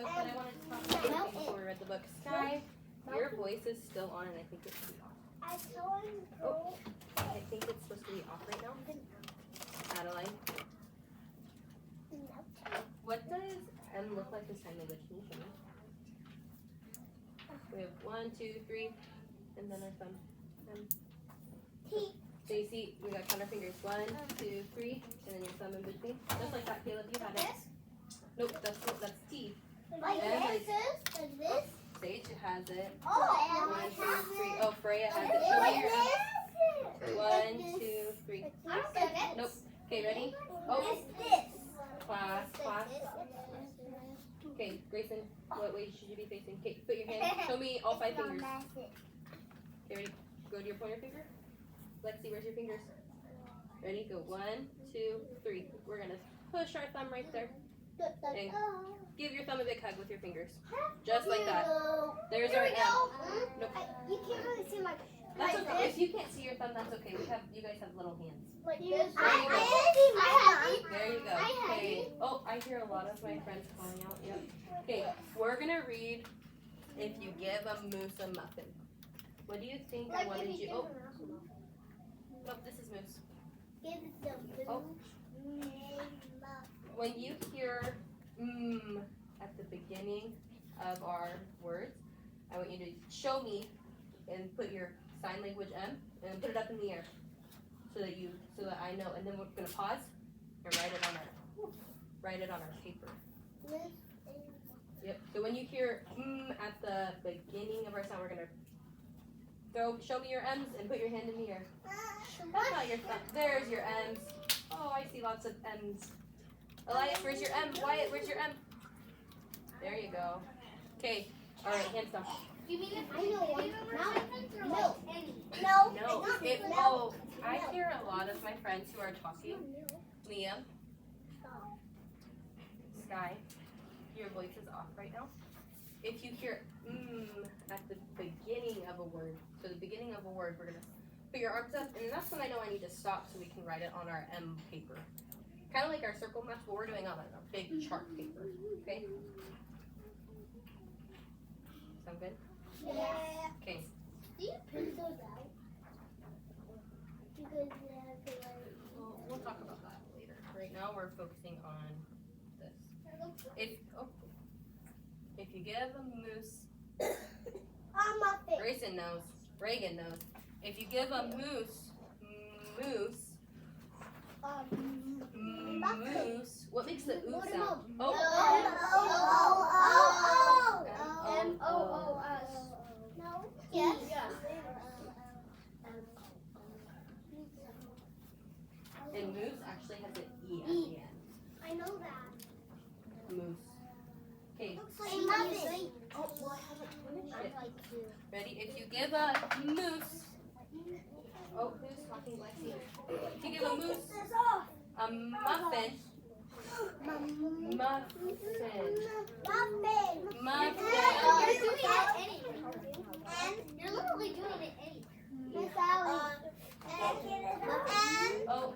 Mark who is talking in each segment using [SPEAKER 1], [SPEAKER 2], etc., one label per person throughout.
[SPEAKER 1] book that I wanted to talk about before we read the book. Sky, your voice is still on, and I think it should be off. Oh, I think it's supposed to be off right now. Adeline, what does M look like this sign language? Can you show me? We have 1, 2, 3, and then our thumb. So you see, we got count our fingers. 1, 2, 3, and then your thumb in between. Just like that, Caleb. You had it. Nope, that's T.
[SPEAKER 2] Like this? Like this?
[SPEAKER 1] Sage has it.
[SPEAKER 2] Oh,
[SPEAKER 1] 1, 2, 3. Oh, Freya has it. Show me your hands. 1, 2, 3. Nope. Okay, ready? Oh, class. Okay, Grayson, what way should you be facing? Okay, put your hand. Show me all 5 fingers. Okay, ready? Go to your pointer finger. Lexi, where's your fingers? Ready? Go 1, 2, 3. We're gonna push our thumb right there. And give your thumb a big hug with your fingers. Just like that. There's our M. Nope.
[SPEAKER 2] You can't really see my.
[SPEAKER 1] That's okay. If you can't see your thumb, that's okay. You guys have little hands.
[SPEAKER 2] Like this.
[SPEAKER 1] I There you go. Okay. Oh, I hear a lot of my friends calling out. Yep. Okay, we're gonna read If You Give a Moose a Muffin. What do you think? What did you? Oh, nope. This is Moose. Oh. When you hear at the beginning of our words, I want you to show me and put your sign language M and put it up in the air so that I know. And then we're gonna pause and write it on our paper. Yep. So when you hear at the beginning of our sound, we're gonna show me your M's and put your hand in the air. That's not your thumb. There's your M's. Oh, I see lots of M's. Elias, where's your M? Wyatt, where's your M? There you go. Okay. All right, hands down.
[SPEAKER 2] You mean if I know one? No.
[SPEAKER 1] Oh, I hear a lot of my friends who are talking. Leah, Sky, your voice is off right now. If you hear at the beginning of a word, so the beginning of a word, we're gonna put your arms up, and that's when I know I need to stop so we can write it on our M paper. Kind of like our circle match, but we're doing on a big chart paper. Okay? Sound good?
[SPEAKER 2] Yeah.
[SPEAKER 1] Okay.
[SPEAKER 2] Do you print those out? Because
[SPEAKER 1] We'll talk about that later. Right now we're focusing on this. If you give a moose, Grayson knows, Reagan knows. If you give a moose, what makes the oo sound?
[SPEAKER 2] M-O-O-S. No? Yes.
[SPEAKER 1] And moose actually has an E at the end.
[SPEAKER 2] I know that.
[SPEAKER 1] Moose. Okay.
[SPEAKER 2] Looks like muffin. Oh, well, I haven't finished it.
[SPEAKER 1] Ready? If you give a moose. Oh, who's talking, Lexi? If you give a moose a muffin. Muffin.
[SPEAKER 2] You're doing it anyway. You're literally doing it anyway. Miss Allie.
[SPEAKER 1] Oh.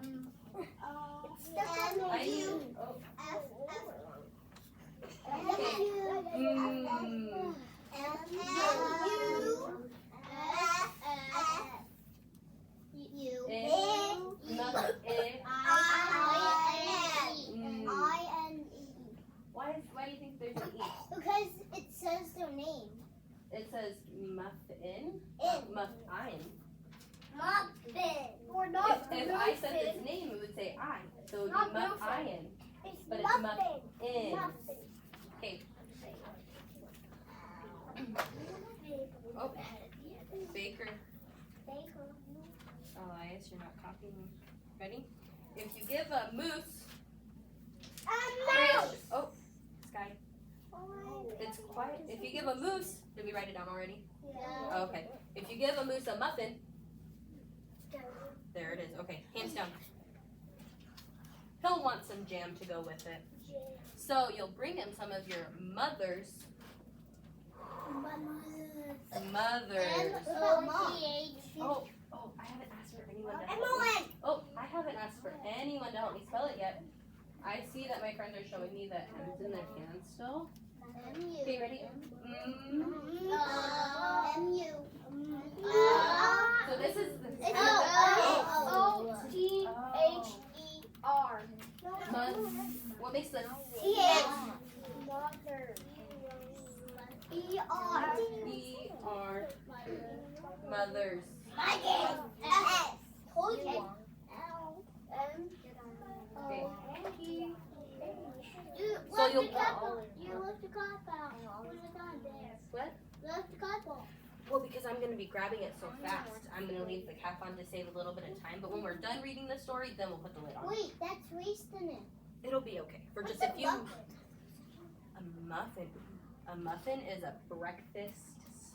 [SPEAKER 1] I knew. Oh. Why do you think there's an E?
[SPEAKER 2] Because it says their name.
[SPEAKER 1] It says muffin. Muffin.
[SPEAKER 2] Muffin. Or not.
[SPEAKER 1] If I said its name, it would say I. So it would be muffin. But it's muffin. Okay. Oh, Baker. Elias, you're not copying. Ready? If you give a moose. Oh, Sky. It's quiet. If you give a moose, did we write it down already?
[SPEAKER 2] Yeah.
[SPEAKER 1] Okay. If you give a moose a muffin. There it is. Okay, hands down. He'll want some jam to go with it. So you'll bring him some of your mother's. Oh, I haven't asked for anyone to help me. Oh, I haven't asked for anyone to help me spell it yet. I see that my friends are showing me the M's in their hands still. Okay, ready?
[SPEAKER 2] M-U.
[SPEAKER 1] So this is the
[SPEAKER 2] O-T-H-E-R.
[SPEAKER 1] What makes the
[SPEAKER 2] T-H. E-R.
[SPEAKER 1] E-R mothers?
[SPEAKER 2] S. Told you.
[SPEAKER 1] Okay.
[SPEAKER 2] You
[SPEAKER 1] So
[SPEAKER 2] left
[SPEAKER 1] you'll-
[SPEAKER 2] the cup. You left the cup out. When it's not there.
[SPEAKER 1] What?
[SPEAKER 2] You left the cup out.
[SPEAKER 1] Well, because I'm going to be grabbing it so fast, I'm going to leave the cap on to save a little bit of time. But when we're done reading the story, then we'll put the lid on.
[SPEAKER 2] Wait, that's wasting it.
[SPEAKER 1] It'll be okay. For just a few. A muffin. A muffin is a breakfast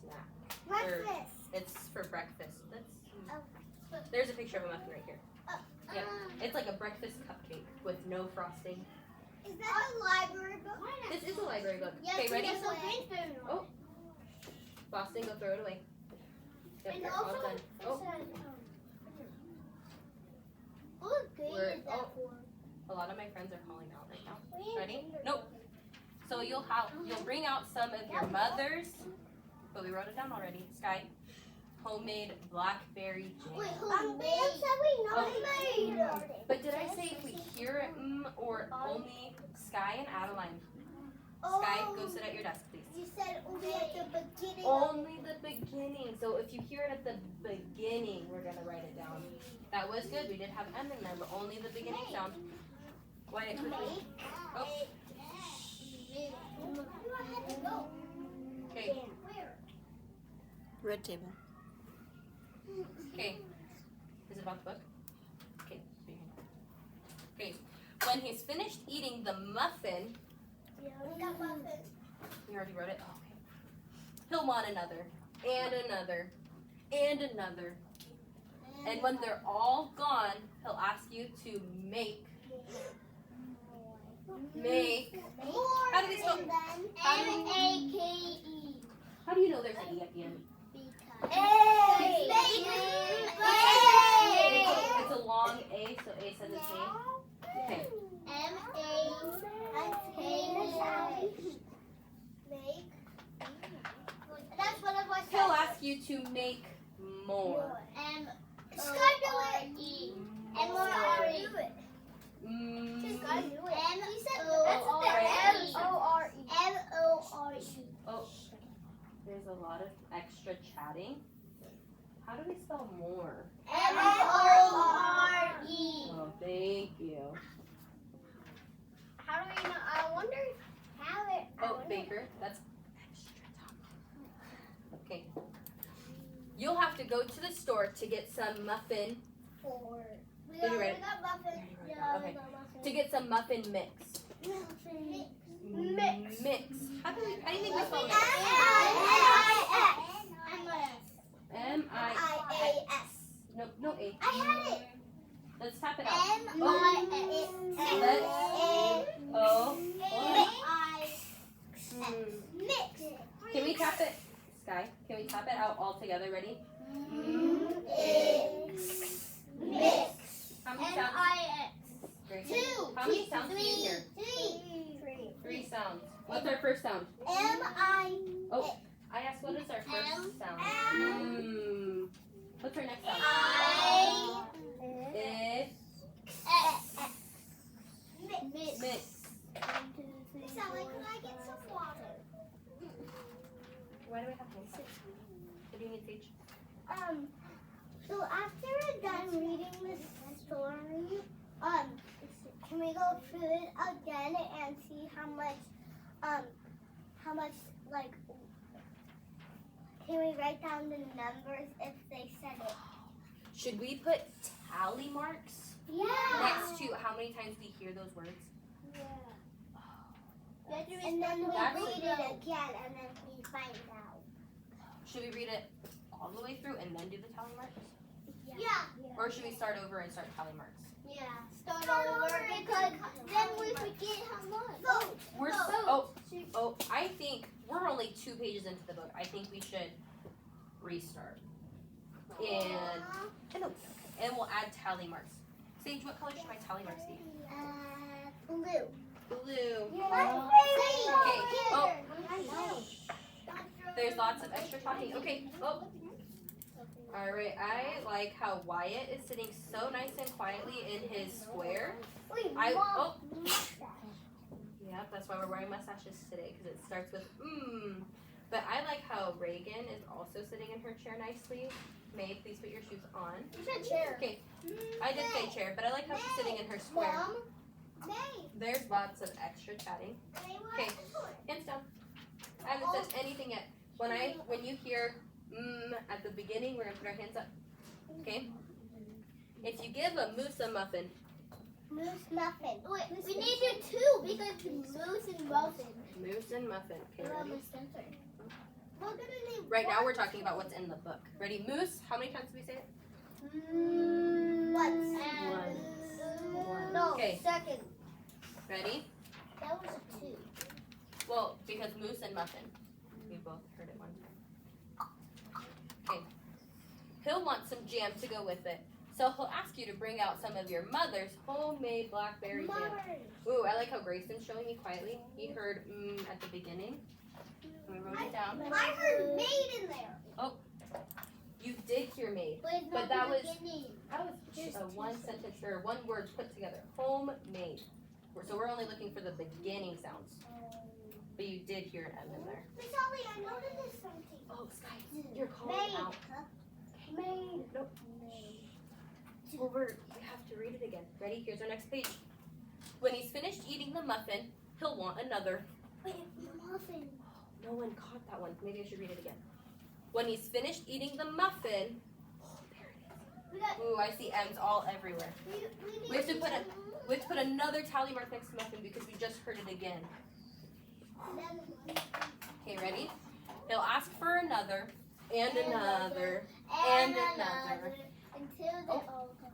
[SPEAKER 1] snack.
[SPEAKER 2] Breakfast.
[SPEAKER 1] It's for breakfast. There's a picture of a muffin right here. Yeah. It's like a breakfast cupcake with no frosting.
[SPEAKER 2] Is that a library book?
[SPEAKER 1] This is a library book.
[SPEAKER 2] Yes,
[SPEAKER 1] Okay, ready?
[SPEAKER 2] there's a green spoon.
[SPEAKER 1] Oh. Boston, go throw it away. Yep,
[SPEAKER 2] And
[SPEAKER 1] you're all
[SPEAKER 2] also,
[SPEAKER 1] done. Oh,
[SPEAKER 2] what grade
[SPEAKER 1] We're-
[SPEAKER 2] is that for?
[SPEAKER 1] a lot of my friends are calling out right now. Ready? Nope. So you'll bring out some of your mother's, but we wrote it down already. Sky, homemade blackberry jam.
[SPEAKER 2] Wait, homemade.
[SPEAKER 1] But did I say if we hear it or only? Sky and Adeline. Sky, go sit at your desk, please.
[SPEAKER 2] You said only at the beginning.
[SPEAKER 1] Only the beginning. So if you hear it at the beginning, we're gonna write it down. That was good. We did have M in there, but only the beginning sound. Why quickly? Oh. Okay.
[SPEAKER 3] Red table.
[SPEAKER 1] Okay. Is it about the book? Okay. Okay. When he's finished eating the muffin, you already wrote it? Oh, okay. He'll want another, and another, and another. And when they're all gone, he'll ask you to make. How do we spell?
[SPEAKER 2] M-A-K-E.
[SPEAKER 1] How do you know there's an E at the end? It's a long A, so A says it's name. Okay.
[SPEAKER 2] That's what I was
[SPEAKER 1] He'll ask you to make more.
[SPEAKER 2] M-O-R-E. M-O-R-E. M-O-R-E.
[SPEAKER 1] Oh, there's a lot of extra chatting. How do we spell more?
[SPEAKER 2] M-O-R-E.
[SPEAKER 1] Oh, thank you.
[SPEAKER 2] How do we know? I wonder how it.
[SPEAKER 1] Oh, Baker, that's extra top. Okay. You'll have to go to the store to get some muffin.
[SPEAKER 2] We
[SPEAKER 1] Did you write
[SPEAKER 2] already
[SPEAKER 1] it?
[SPEAKER 2] got muffin.
[SPEAKER 1] Yeah, okay. To get some muffin mix. Mix. How do you think we spell mix? M-I-X. No A.
[SPEAKER 2] I had it.
[SPEAKER 1] Let's tap it out.
[SPEAKER 2] Mix.
[SPEAKER 1] Can we tap it? Sky, can we tap it out all together? Ready?
[SPEAKER 2] Mix.
[SPEAKER 1] How many sounds? Very good. How many sounds do you hear? Three sounds. What's our first sound?
[SPEAKER 2] M-I.
[SPEAKER 1] I asked what is our first sound? What's our next sound? If. Mix.
[SPEAKER 2] Sally, can I get some water?
[SPEAKER 1] Why do we have one sound? What do you need, Sage?
[SPEAKER 2] So after we're done reading this story, can we go through it again and see how much, like, can we write down the numbers if they said it?
[SPEAKER 1] Should we put tally marks
[SPEAKER 2] Yeah.
[SPEAKER 1] next to how many times we hear those words?
[SPEAKER 2] And then we
[SPEAKER 1] That's-
[SPEAKER 2] read it again and then we find out.
[SPEAKER 1] Should we read it all the way through and then do the tally marks?
[SPEAKER 2] Yeah.
[SPEAKER 1] Or should we start over and start tally marks?
[SPEAKER 2] Yeah. Start over because then we forget how much.
[SPEAKER 1] We're oh, I think we're only 2 pages into the book. I think we should restart. And we'll add tally marks. Sage, what color should my tally marks be?
[SPEAKER 2] Blue.
[SPEAKER 1] blue.
[SPEAKER 2] My
[SPEAKER 1] Okay.
[SPEAKER 2] favorite.
[SPEAKER 1] There's lots of extra talking. Okay. Oh. All right. I like how Wyatt is sitting so nice and quietly in his square. Yeah, that's why we're wearing mustaches today, because it starts with But I like how Reagan is also sitting in her chair nicely. May, please put your shoes on.
[SPEAKER 2] You said chair.
[SPEAKER 1] Okay. I did say chair, but I like how she's sitting in her square.
[SPEAKER 2] Mom.
[SPEAKER 1] There's lots of extra chatting. Okay. Hands down. I haven't said anything yet. When you hear at the beginning, we're gonna put our hands up. Okay? If you give a moose a muffin.
[SPEAKER 2] Moose muffin. Wait, we need to do two because moose and muffin.
[SPEAKER 1] Moose and muffin. Okay, ready?
[SPEAKER 2] We're gonna need
[SPEAKER 1] Right now we're talking about what's in the book. Ready? Moose. How many times did we say it?
[SPEAKER 2] Once.
[SPEAKER 1] One.
[SPEAKER 2] No,
[SPEAKER 1] Okay.
[SPEAKER 2] second.
[SPEAKER 1] Ready?
[SPEAKER 2] That was a two.
[SPEAKER 1] Well, because moose and muffin. We both heard it one time. Okay. He'll want some jam to go with it. So he'll ask you to bring out some of your mother's homemade blackberry jam. Ooh, I like how Grayson's showing me quietly. He heard at the beginning. And we wrote it down.
[SPEAKER 2] I heard maid in there.
[SPEAKER 1] You did hear made. But that was just a one sentence or one word put together. Homemade. So we're only looking for the beginning sounds. But you did hear an M in there.
[SPEAKER 2] Miss Ollie, I noticed something.
[SPEAKER 1] Oh, Sky, you're calling
[SPEAKER 2] Maid.
[SPEAKER 1] out.
[SPEAKER 2] Maid.
[SPEAKER 1] Nope. Over. We have to read it again. Ready? Here's our next page. When he's finished eating the muffin, he'll want another.
[SPEAKER 2] Wait, muffin.
[SPEAKER 1] No one caught that one. Maybe I should read it again. When he's finished eating the muffin, there it is. Ooh, I see M's all everywhere. We have to put another tally mark next to muffin because we just heard it again. Okay, ready? He'll ask for another, and another, and another.
[SPEAKER 2] Until they're all gone.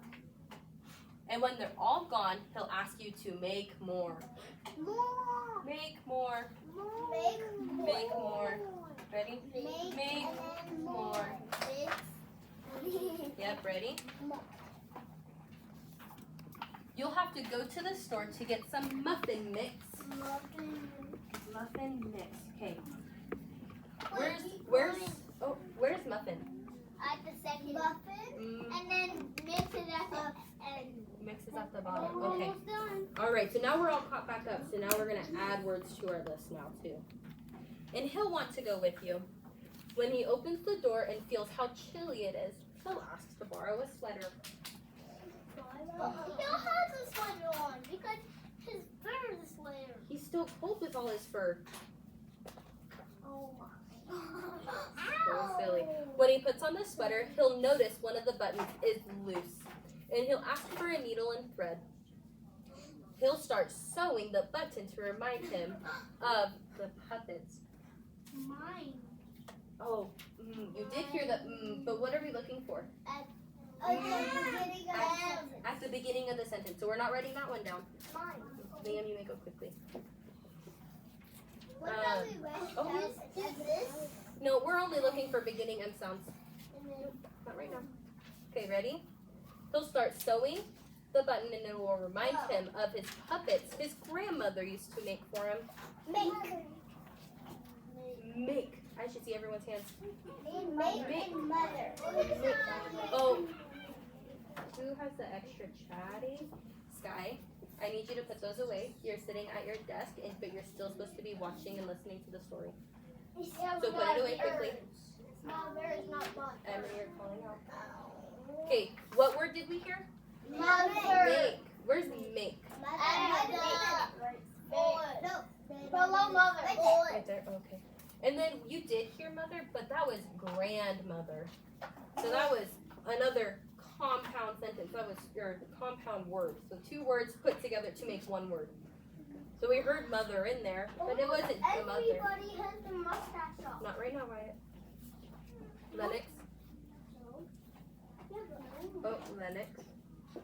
[SPEAKER 1] And when they're all gone, he'll ask you to make more.
[SPEAKER 2] More.
[SPEAKER 1] Make more.
[SPEAKER 2] Make
[SPEAKER 1] more. Ready?
[SPEAKER 2] Make
[SPEAKER 1] more. Yep, ready? You'll have to go to the store to get some muffin mix. Muffin mix. Okay. Where's muffin?
[SPEAKER 2] At the second muffin, and then mix it up and
[SPEAKER 1] Mix is at the bottom. Okay.
[SPEAKER 2] almost done.
[SPEAKER 1] All right. So now we're all caught back up. So now we're gonna add words to our list now too. And he'll want to go with you. When he opens the door and feels how chilly it is, he'll ask to borrow a sweater.
[SPEAKER 2] He still has a sweater on because his fur is a sweater.
[SPEAKER 1] He's still cold with all his fur.
[SPEAKER 2] Oh my.
[SPEAKER 1] So silly. When he puts on the sweater, he'll notice one of the buttons is loose. And he'll ask for a needle and thread. He'll start sewing the button to remind him of the puppets.
[SPEAKER 2] Mine.
[SPEAKER 1] Oh, you did hear the but what are we looking for? At the beginning of the sentence. So we're not writing that one down.
[SPEAKER 2] Mine.
[SPEAKER 1] Liam, you may go quickly.
[SPEAKER 2] What about we read? Is this?
[SPEAKER 1] No, we're only looking for beginning M sounds. Not right now. Okay, ready? He'll start sewing the button and it will remind him of his puppets his grandmother used to make for him. Make. I should see everyone's hands.
[SPEAKER 2] Make and mother.
[SPEAKER 1] Oh, who has the extra chatty? Sky, I need you to put those away. You're sitting at your desk, but you're still supposed to be watching and listening to the story. So put it away quickly.
[SPEAKER 2] Mother is not mother.
[SPEAKER 1] Emily, you're calling out. Okay, what word did we hear?
[SPEAKER 2] Mother.
[SPEAKER 1] Make. Where's make?
[SPEAKER 2] Below mother.
[SPEAKER 1] Right there. Okay. And then you did hear mother, but that was grandmother. So that was another compound sentence. That was your compound word. So two words put together to make one word. So we heard mother in there, but it wasn't the mother.
[SPEAKER 2] Everybody has the mustache on.
[SPEAKER 1] Not right now, Wyatt. Lennox. Oh, Lennox.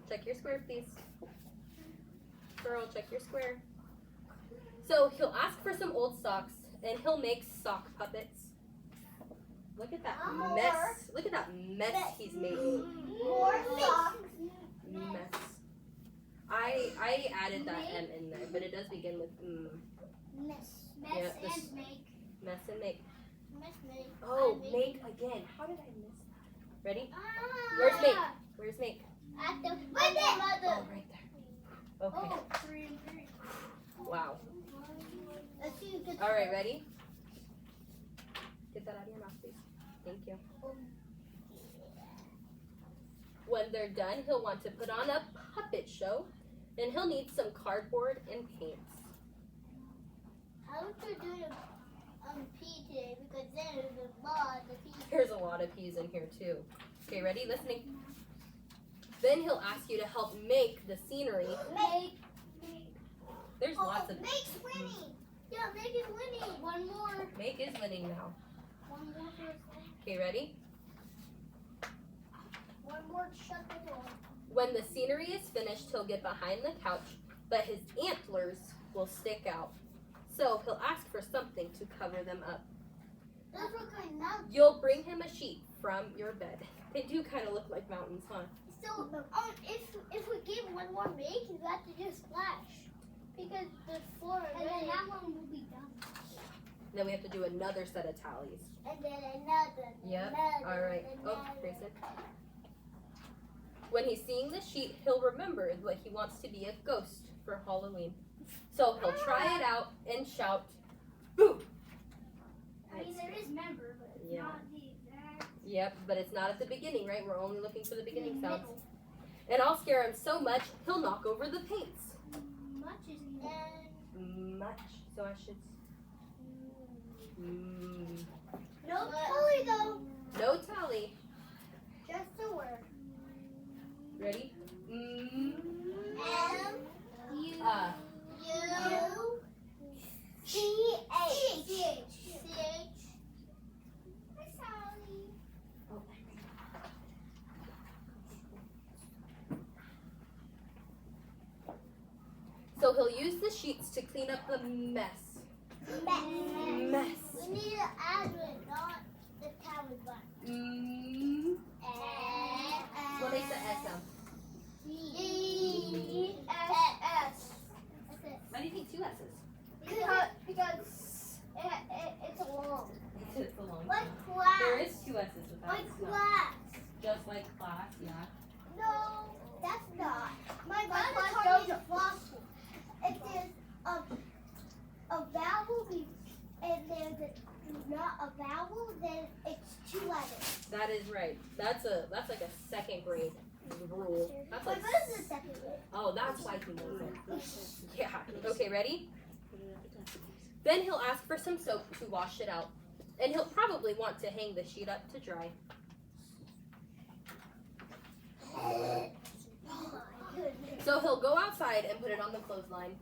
[SPEAKER 1] Check your square, please. Girl, check your square. So he'll ask for some old socks, and he'll make sock puppets. Look at that mess. Look at that mess he's made.
[SPEAKER 2] More socks.
[SPEAKER 1] Mess. I I added that M in there, but it does begin with
[SPEAKER 2] Mess.
[SPEAKER 1] Yeah, this-
[SPEAKER 2] and make.
[SPEAKER 1] mess and make.
[SPEAKER 2] Mess, make.
[SPEAKER 1] Oh,
[SPEAKER 2] and
[SPEAKER 1] make again. How did I miss that? Ready?
[SPEAKER 2] Where's
[SPEAKER 1] make? Where's make?
[SPEAKER 2] At the right there.
[SPEAKER 1] Oh, right there. Okay.
[SPEAKER 2] 3 and 3.
[SPEAKER 1] Wow.
[SPEAKER 2] Let's see who gets
[SPEAKER 1] All right, ready? Get that out of your mouth, please. Thank you. When they're done, he'll want to put on a puppet show, and he'll need some cardboard and paints.
[SPEAKER 2] I want to do P today because then there's a lot of P.
[SPEAKER 1] There's a lot of P's in here too. Okay, ready? Listening. Then he'll ask you to help make the scenery.
[SPEAKER 2] Make.
[SPEAKER 1] There's lots of.
[SPEAKER 2] Make's winning. Yeah, Make is winning. One more.
[SPEAKER 1] Make is winning now.
[SPEAKER 2] One more first.
[SPEAKER 1] Okay, ready?
[SPEAKER 2] One more to shut the door.
[SPEAKER 1] When the scenery is finished, he'll get behind the couch, but his antlers will stick out. So he'll ask for something to cover them up.
[SPEAKER 2] Those look like mountains.
[SPEAKER 1] You'll bring him a sheet from your bed. They do kind of look like mountains, huh?
[SPEAKER 2] So, if we give one more make, you have to just splash. Because there's 4 already. And then that one will be done.
[SPEAKER 1] Then we have to do another set of tallies.
[SPEAKER 2] And then another.
[SPEAKER 1] Yep.
[SPEAKER 2] Another,
[SPEAKER 1] All right. Oh,
[SPEAKER 2] another.
[SPEAKER 1] Grayson. When he's seeing the sheet, he'll remember that he wants to be a ghost for Halloween. So he'll try it out and shout, "Boo!"
[SPEAKER 2] I mean, there is member, but it's
[SPEAKER 1] Yeah.
[SPEAKER 2] not the exact.
[SPEAKER 1] Yep, but it's not at the beginning, right? We're only looking for the beginning sounds.
[SPEAKER 2] Middle.
[SPEAKER 1] And I'll scare him so much, he'll knock over the paints.
[SPEAKER 2] Much is
[SPEAKER 1] Much. So I should.
[SPEAKER 2] no tally though.
[SPEAKER 1] No tally.
[SPEAKER 2] Just a word.
[SPEAKER 1] Ready?
[SPEAKER 2] M U C H.
[SPEAKER 1] So he'll use the sheets to clean up the mess. Mess.
[SPEAKER 2] We need to add it, not the tally button.
[SPEAKER 1] What makes the S sound?
[SPEAKER 2] E S.
[SPEAKER 1] Why do you think 2 S's?
[SPEAKER 2] Because it's a long.
[SPEAKER 1] It's a long
[SPEAKER 2] Like
[SPEAKER 1] time.
[SPEAKER 2] class.
[SPEAKER 1] There is 2 S's with that.
[SPEAKER 2] Like
[SPEAKER 1] It's not-
[SPEAKER 2] class.
[SPEAKER 1] Just like class, yeah.
[SPEAKER 2] No, that's not. My class goes to floss. If there's a vowel and there's not a vowel, then it's 2 letters.
[SPEAKER 1] That is right. That's like a 2nd grade rule. That's
[SPEAKER 2] But
[SPEAKER 1] like.
[SPEAKER 2] what is the second word?
[SPEAKER 1] Oh, that's why he knows it. Yeah. Okay, ready? Then he'll ask for some soap to wash it out. And he'll probably want to hang the sheet up to dry. So he'll go outside and put it on the clothesline.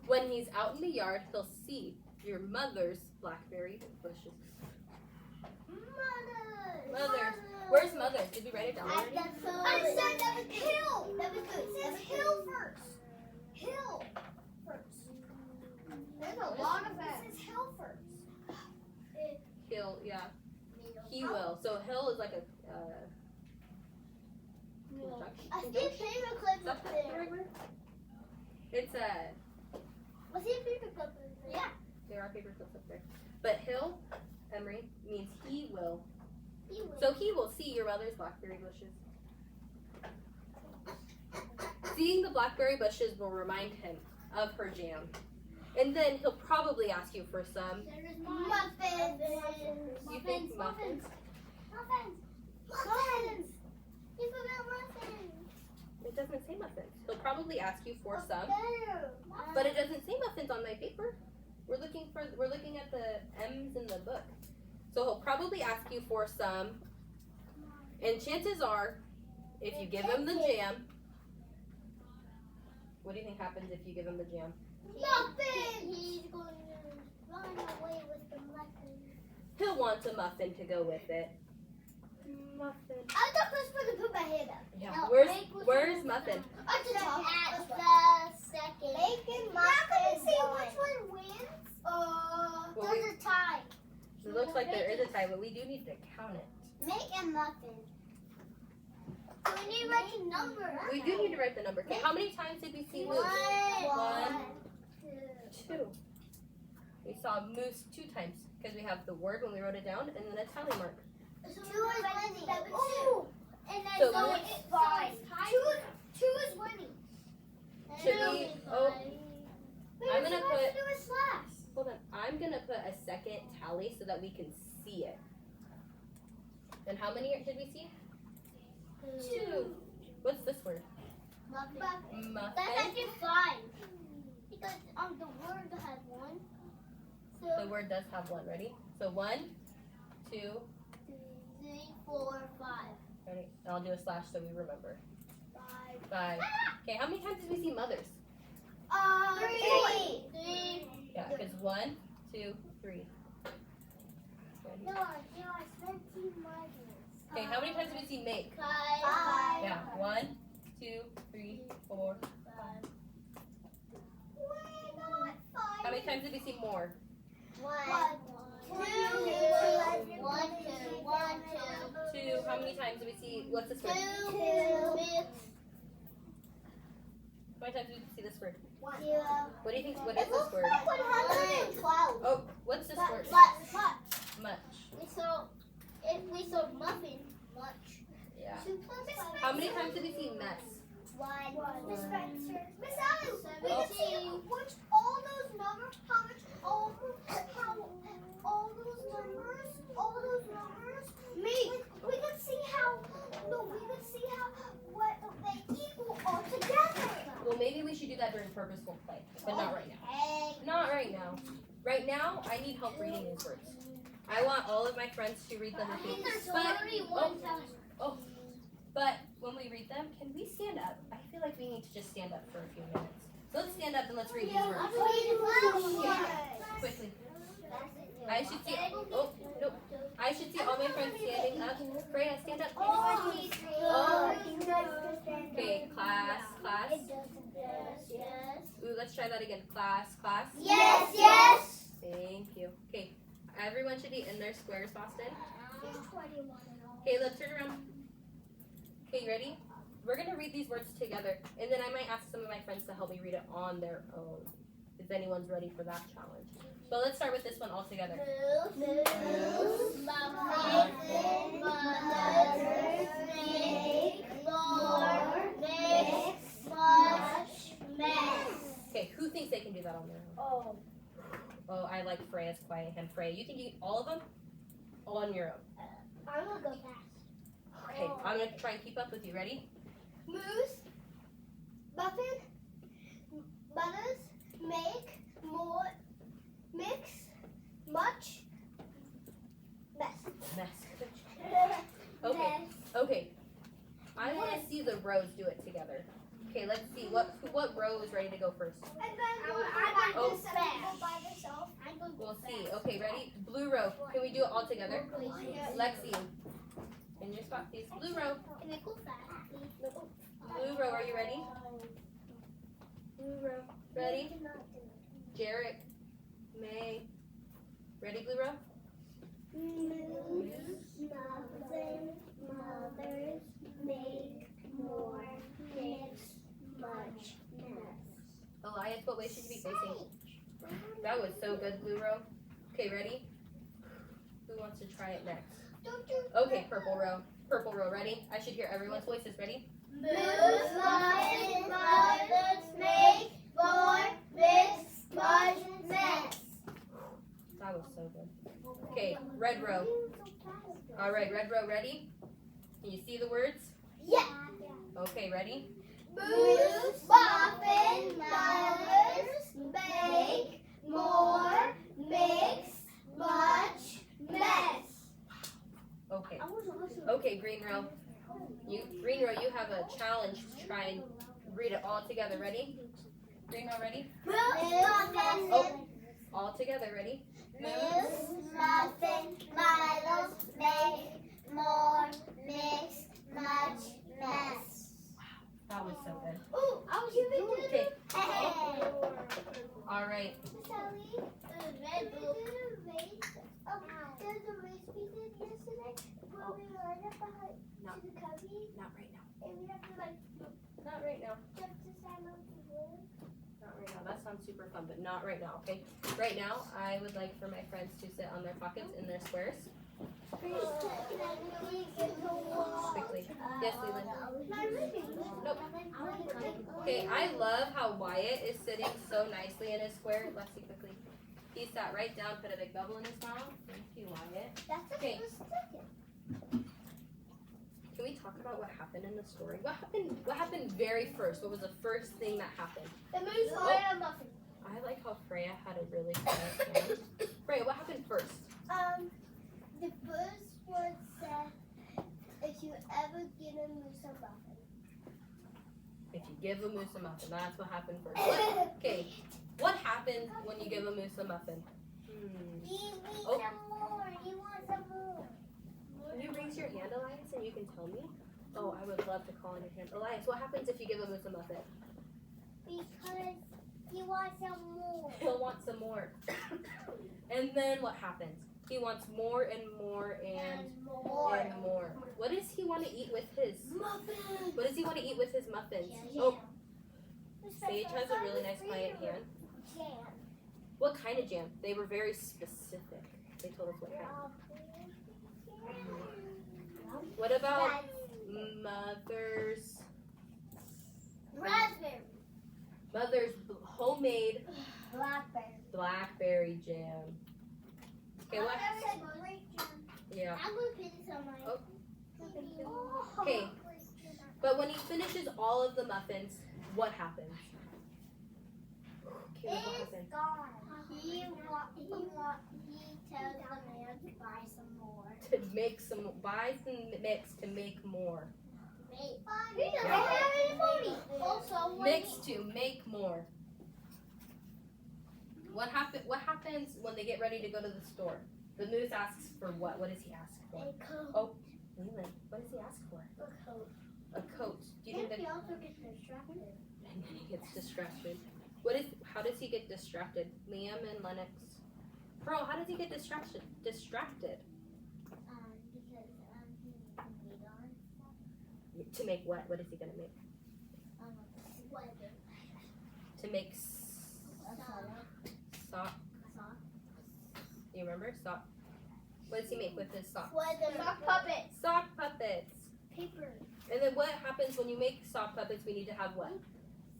[SPEAKER 1] When he's out in the yard, he'll see your mother's blackberry bushes. Mother. Where's mother? Did we write it down already?
[SPEAKER 2] I said that was hill. That was good. It says hill first. Hill first. There's a lot of that. It says hill first.
[SPEAKER 1] He'll, yeah. He will. So he'll is like a
[SPEAKER 2] I see a paper clip
[SPEAKER 1] Is
[SPEAKER 2] up
[SPEAKER 1] that the
[SPEAKER 2] there.
[SPEAKER 1] right word? It's a.
[SPEAKER 2] I see a paper clip up there. Yeah.
[SPEAKER 1] There are paper clips up there. But he'll, Emery, means he will.
[SPEAKER 2] He will.
[SPEAKER 1] So he will see your mother's blackberry bushes. Seeing the blackberry bushes will remind him of her jam. And then he'll probably ask you for some.
[SPEAKER 2] Muffins.
[SPEAKER 1] You think muffins?
[SPEAKER 2] Muffins. You forgot muffins.
[SPEAKER 1] It doesn't say muffins. He'll probably ask you for some.
[SPEAKER 2] There.
[SPEAKER 1] But it doesn't say muffins on my paper. We're looking at the M's in the book. So he'll probably ask you for some. And chances are, if you give him the jam, what do you think happens if you give him the jam?
[SPEAKER 2] Muffins. He's going to run away with the muffins.
[SPEAKER 1] He'll want a muffin to go with it. Muffin.
[SPEAKER 2] I thought I was supposed to put my hand up.
[SPEAKER 1] Yeah.
[SPEAKER 2] No,
[SPEAKER 1] Where's muffin?
[SPEAKER 2] At the top. At the second. Bacon muffin. How can we see which one wins?
[SPEAKER 1] Well,
[SPEAKER 2] There's a tie.
[SPEAKER 1] It looks like there is a tie, but we do need to count it.
[SPEAKER 2] Make a muffin. So we need to write the number.
[SPEAKER 1] We do need to write the number. Okay, how many times did we see moose? One, two. We saw moose 2 times because we have the word when we wrote it down and then a tally mark.
[SPEAKER 2] So 2 is winning. Ooh. And then
[SPEAKER 1] So
[SPEAKER 2] so
[SPEAKER 1] moose-
[SPEAKER 2] it's 5. 2 is winning.
[SPEAKER 1] Should we? Oh, I'm gonna put.
[SPEAKER 2] do a slash.
[SPEAKER 1] Hold on. I'm gonna put a second tally so that we can see it. And how many did we see? 2. What's this word?
[SPEAKER 2] Muffin.
[SPEAKER 1] Muffin.
[SPEAKER 2] That's actually 5. Because the word has 1. So
[SPEAKER 1] The word does have 1. Ready? So 1, 2.
[SPEAKER 2] 3, 4, 5.
[SPEAKER 1] Ready? And I'll do a slash so we remember.
[SPEAKER 2] 5.
[SPEAKER 1] 5. Okay. How many times did we see mothers?
[SPEAKER 2] 3. 3.
[SPEAKER 1] Yeah, because 1, 2, 3. Ready?
[SPEAKER 2] No, I spent 2 mothers.
[SPEAKER 1] Okay. How many times did we see make?
[SPEAKER 2] 5.
[SPEAKER 1] Yeah. 1, 2, 3, 4.
[SPEAKER 2] 5. Why not 5?
[SPEAKER 1] How many times did we see more?
[SPEAKER 2] 1, 2, 1, 2,
[SPEAKER 1] 2. How many times did we see? What's this word?
[SPEAKER 2] 2, 2,
[SPEAKER 1] How many times did we see this word?
[SPEAKER 2] 1.
[SPEAKER 1] What do you think? What is
[SPEAKER 2] It
[SPEAKER 1] this
[SPEAKER 2] looks
[SPEAKER 1] word?
[SPEAKER 2] like 112.
[SPEAKER 1] Oh, what's this word? Much.
[SPEAKER 2] We saw muffin. Much.
[SPEAKER 1] Yeah.
[SPEAKER 2] 2 plus 5.
[SPEAKER 1] How many times did we see mess?
[SPEAKER 2] 1. Miss Spencer. Miss Alice. We
[SPEAKER 1] Oh.
[SPEAKER 2] can see which all those numbers. How much all those numbers. We can see how. No, we can see how what they equal all together.
[SPEAKER 1] Well, maybe we should do that during purposeful play, but not right now.
[SPEAKER 2] Hey.
[SPEAKER 1] Not right now. Right now, I need help reading these words. I want all of my friends to read them with me. But when we read them, can we stand up? I feel like we need to just stand up for a few minutes. So let's stand up and let's read these words quickly. I should see. Oh, nope. I should see all my friends standing up. Freya, stand up. Okay, class. Ooh, let's try that again. Class.
[SPEAKER 2] Yes.
[SPEAKER 1] Thank you. Okay, everyone should be in their squares, Boston.
[SPEAKER 2] There's 21 in all.
[SPEAKER 1] Okay, let's turn around. Okay, you ready? We're going to read these words together, and then I might ask some of my friends to help me read it on their own, if anyone's ready for that challenge. But let's start with this one all together.
[SPEAKER 2] Moose, muffin, mothers, snake, more, mix, much, mess.
[SPEAKER 1] Okay, who thinks they can do that on their own? Oh, I like Freya's quiet hand. Freya, you can do all of them on your own.
[SPEAKER 2] I'm gonna go fast.
[SPEAKER 1] Okay, I'm going to try and keep up with you. Ready?
[SPEAKER 2] Moose, muffin, mothers, make, more, mix, much, mess.
[SPEAKER 1] Mess. Okay. Okay. I want to see the rows do it together. Okay, let's see. What row is ready to go first?
[SPEAKER 2] And then I
[SPEAKER 1] Oh.
[SPEAKER 2] this go by themselves.
[SPEAKER 1] We'll see. Okay, ready? Blue row. Can we do it all together? Lexi, in your spot, please. Blue row.
[SPEAKER 2] Can I go fast, please?
[SPEAKER 1] Blue row, are you ready? Blue row. Ready? Jarek. May. Ready, blue row?
[SPEAKER 2] Moose, muffin, mothers, make, more, mix, much, mess.
[SPEAKER 1] Elias, what way should you be facing? That was so good, blue row. Okay, ready? Who wants to try it next? Okay, purple row. Purple row, ready? I should hear everyone's voices. Ready?
[SPEAKER 2] Moose, muffin, mothers, make, more, mix, much, mess.
[SPEAKER 1] That was so good. Okay, red row. All right, red row, ready? Can you see the words?
[SPEAKER 2] Yeah.
[SPEAKER 1] Okay, ready?
[SPEAKER 2] Moose, muffin, mothers, make, more, mix, much, mess.
[SPEAKER 1] Okay. Okay, green row. Green row, you have a challenge to try and read it all together. Ready? Green row, ready?
[SPEAKER 2] Moose, muffin,
[SPEAKER 1] Oh, all together. Ready?
[SPEAKER 2] Moose, muffin, mothers, make, more, mix, much, mess.
[SPEAKER 1] That was so good.
[SPEAKER 2] Ooh, I was giving you
[SPEAKER 1] Okay.
[SPEAKER 2] Hey.
[SPEAKER 1] All right.
[SPEAKER 2] Sally, there's a race we did yesterday where we lined up behind
[SPEAKER 1] No.
[SPEAKER 2] to the cubby.
[SPEAKER 1] Not right now.
[SPEAKER 2] And we have to like
[SPEAKER 1] Not right now.
[SPEAKER 2] jump to stand up to wood.
[SPEAKER 1] Not right now. That sounds super fun, but not right now, okay? Right now, I would like for my friends to sit on their pockets in their squares. Quickly. Yes, Leland. Nope. Okay, I love how Wyatt is sitting so nicely in his square. Let's see quickly. He sat right down, put a big bubble in his mouth. Thank you, Wyatt.
[SPEAKER 2] That's
[SPEAKER 1] Okay.
[SPEAKER 2] second.
[SPEAKER 1] Can we talk about what happened in the story? What happened very first? What was the first thing that happened?
[SPEAKER 2] The moose wanted a muffin.
[SPEAKER 1] I like how Freya had a really quiet hand. Freya, what happened first?
[SPEAKER 2] The first word said, if you ever get a moose a muffin.
[SPEAKER 1] If you give a moose a muffin, that's what happened first. Okay, what happened when you give a moose a muffin?
[SPEAKER 2] He needs
[SPEAKER 1] Oh.
[SPEAKER 2] some more. He wants some more.
[SPEAKER 1] Can you raise your hand, Elias, and you can tell me? Oh, I would love to call on your hand. Elias, what happens if you give a moose a muffin?
[SPEAKER 2] Because he wants some more.
[SPEAKER 1] He'll want some more. And then what happens? He wants more and more and more. What does he want to eat with his?
[SPEAKER 2] Muffin.
[SPEAKER 1] What does he want to eat with his muffins? Oh, Sage has a really nice quiet hand.
[SPEAKER 2] Jam.
[SPEAKER 1] What kind of jam? They were very specific. They told us what kind. What about
[SPEAKER 2] Raspberry.
[SPEAKER 1] Mother's homemade
[SPEAKER 2] Blackberry.
[SPEAKER 1] blackberry jam? Okay, what? Yeah.
[SPEAKER 2] I'm going to put this on my.
[SPEAKER 1] Oh. Okay. But when he finishes all of the muffins, what happens? Okay, what happens?
[SPEAKER 2] Gone. He tells the man to buy some more.
[SPEAKER 1] To make some, buy some mix to make more.
[SPEAKER 2] He doesn't have any money. Also,
[SPEAKER 1] Mix to make more. What happens when they get ready to go to the store? The moose asks for what? What does he ask for?
[SPEAKER 2] a coat.
[SPEAKER 1] Oh, Leland, what does he ask for?
[SPEAKER 2] A coat.
[SPEAKER 1] A coat. Do you think that?
[SPEAKER 2] He also gets distracted.
[SPEAKER 1] And then he gets distracted. How does he get distracted? Liam and Lennox. Pearl, how does he get distracted?
[SPEAKER 2] Because he made on
[SPEAKER 1] To make what? What is he gonna make?
[SPEAKER 2] sweater.
[SPEAKER 1] To make sock.
[SPEAKER 2] Sock.
[SPEAKER 1] You remember sock? What does he make with his sock?
[SPEAKER 2] Sweater. Sock puppet.
[SPEAKER 1] Sock puppets.
[SPEAKER 2] Paper.
[SPEAKER 1] And then what happens when you make sock puppets? We need to have what?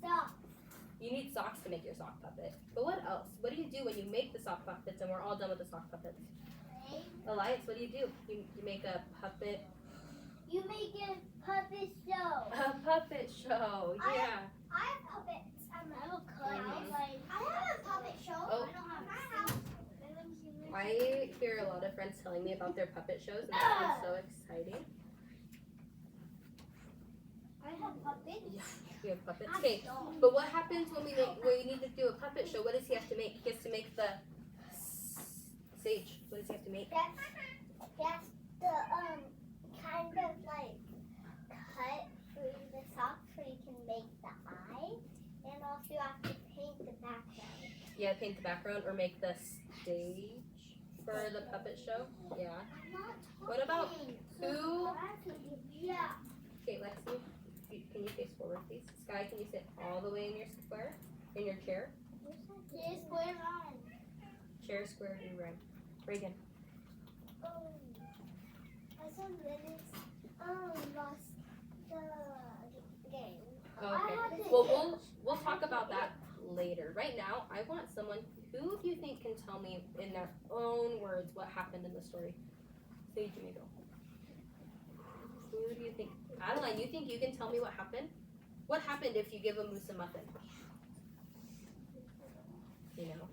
[SPEAKER 2] Sock.
[SPEAKER 1] You need socks to make your sock puppet. But what else? What do you do when you make the sock puppets and we're all done with the sock puppets? Elias, what do? You make a puppet.
[SPEAKER 2] You make a puppet show.
[SPEAKER 1] A puppet show. Yeah.
[SPEAKER 2] I have puppets at my house.
[SPEAKER 1] Mhm.
[SPEAKER 2] I have a puppet show.
[SPEAKER 1] Oh.
[SPEAKER 2] I don't have my house.
[SPEAKER 1] I hear a lot of friends telling me about their puppet shows, and that sounds so exciting.
[SPEAKER 2] I have puppets.
[SPEAKER 1] Yeah, we have puppets. Okay, but what happens when we need to do a puppet show? What does he have to make? He has to make the Sage. What does he have to make?
[SPEAKER 2] That's the kind of like cut for the sock so you can make the eye, and also you have to paint the background.
[SPEAKER 1] Yeah, paint the background or make the stage for the puppet show. Yeah. What about who?
[SPEAKER 2] Yeah.
[SPEAKER 1] Okay, Lexi, can you face forward, please? Sky, can you sit all the way in your square, in your chair?
[SPEAKER 2] Here's going on.
[SPEAKER 1] Chair, square, and right. Reagan.
[SPEAKER 2] Oh, I saw Linus lost the game.
[SPEAKER 1] Okay. Well, we'll talk about that later. Right now, I want someone who do you think can tell me in their own words what happened in the story. Sage, you may go. Who do you think? Adeline, you think you can tell me what happened? What happened if you give a moose a muffin? You know?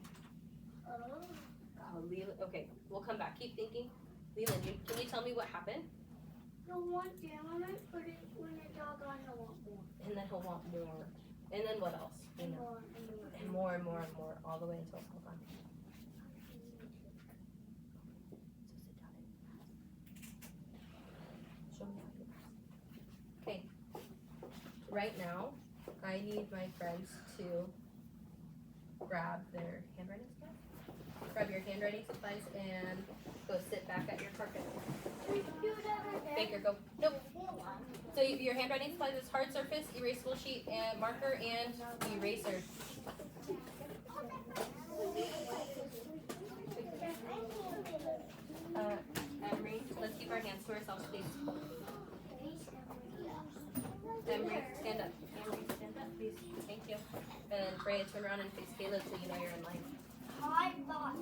[SPEAKER 1] Oh, Leland. Okay, we'll come back. Keep thinking. Leland, can you tell me what happened?
[SPEAKER 2] He'll want jam on it, but when the dog on, he'll want more.
[SPEAKER 1] And then he'll want more. And then what else? You know? And more and more and more, all the way until hold on. So sit down and show me how you pass. Okay. Right now, I need my friends to grab their handwriting stuff. grab your handwriting supplies and go sit back at your carpet. Baker, go. Nope. So your handwriting supplies is hard surface, erasable sheet, and marker, and eraser. Emery, let's keep our hands to ourselves, please. Emery, stand up. Emery, stand up, please. Thank you. And Freya, turn around and face Caleb so you know you're in line.
[SPEAKER 2] Hi, boss.